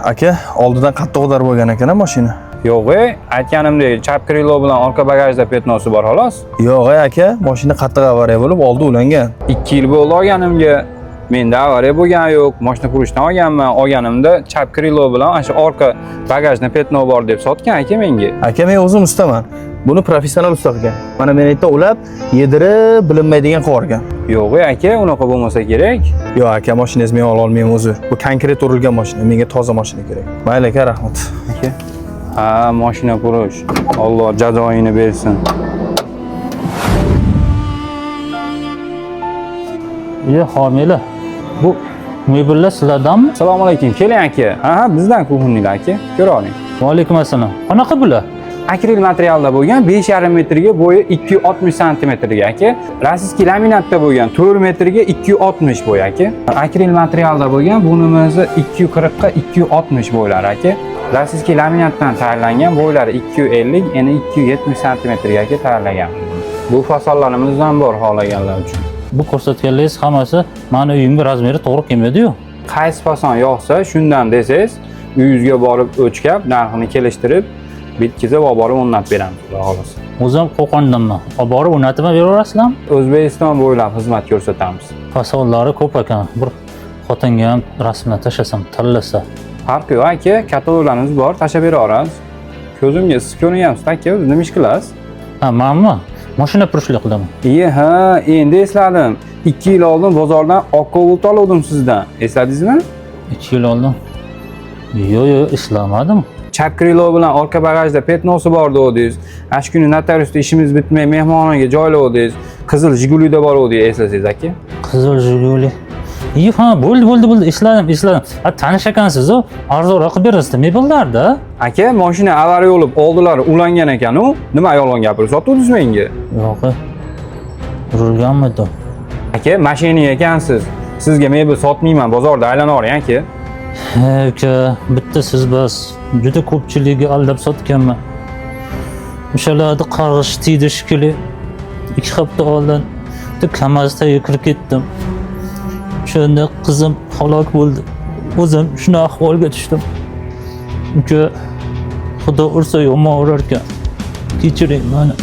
Aka, oldidan qattiq ag'darib bo'lgan ekan mashina. Yo'q, aytganimdek, chap krilo bilan orqa bagajda petnosi bor xolos. Yo'q, aka, mashina qattiq avariya bo'lib, oldi ulangan. 2 yil bo'ldi olganimga. Menda avariya bo'lgani yo'q. Mashina qurishdan olganman. Olganimda chap krilo bilan o'sha orqa bagajda petno bor deb sotgan aka menga. Aka, men o'zim ustaman. Buni professional usta qilgan. Mana men yerda ulab, yedirib, bilinmaydigan qilib yuborgan. Yo'q, aka, unaqa bo'lmasa kerak. Yo'q, aka, mashinangizni men ola olmayman o'zi. Bu konkret urilgan mashina. Menga toza mashina kerak. Mayli aka, rahmat. Aka. Ha, mashina qurish. Alloh jazoingni bersin. Homila. Bu mebellar sizlardanmi? Assalomu alaykum. Keling aka. Ha, bizdan kuxuninglar aka. Ko'ra oling. Va alaykum assalom. Qanaqa bular? Akril materialda bo'lgan 5,5 metrga, bo'yi 260 santimetrga aka. Rossiyskiy laminatda bo'lgan 4 metrga 260 bo'y aka. Akril materialda bo'lgan bunimizni 240 ga 260 bo'ylar aka. Rossiyskiy laminatdan tayyorlangan, bo'ylari 250, eni 270 santimetrga aka tayyorlagan. Bu fasollarimizdan bor xohlaganlar uchun. Bu ko'rsatganlaringiz hammasi meni uyimga razmeri to'g'ri kelmaydi-yu. Qaysi fason yoqsa, shundan desangiz, uyingizga borib o'chkab, narxini kelishtirib, bitkizib olib borib o'rnatib beramiz, xolos. O'zim Qo'qondanman. Olib borib o'rnatib beraverasizlarmi? O'zbekiston bo'ylab xizmat ko'rsatamiz. Fasollari ko'p ekan. Bir xotinga ham rasmini tashlasam, tanlasa. Farqi yo'q aka, kataloglarimiz bor, tashlab beraveramiz. Ko'zimga siz ko'rinyapsiz aka, o'zingiz nima ish qilasiz? Ha, menmi? Mashina purishlik qilaman. Ha, endi esladim. 2 yil oldin bozordan oq Cobalt oldim sizdan. Esladingizmi? 2 yil oldin. Yo'q, eslamadim. Chap krilo bilan orqa bagajda petnosi bor dedingiz. Ash kuni notariusda ishimiz bitmay mehmonxonaga joylavdingiz. Qizil Jigulida bor edi, eslasangiz aka. Qizil Jiguli. Ha, bo'ldi, esladim. Ha, tanish ekansiz-ku. Arzonroq qilib berasiz, mebellarda. Aka, mashina avariya bo'lib, oldilari ulangan ekan-u. Nima yolg'on gapirib sotdingiz menga? Yo'q. Urilganmidi? Aka, mashina ekansiz. Sizga mebel sotmayman, bozorda aylanavering aka. Aka, bitta siz bas. Juda ko'pchiligiga aldab sotganman. O'shalarda qarg'ish tiydi shekilli. 2 hafta oldin Kamazda kirib ketdim. Shunda qizim halok bo'ldi. O'zim shuna ahvolga tushdim. Xudo ursa yomon urar ekan. Kechiring meni.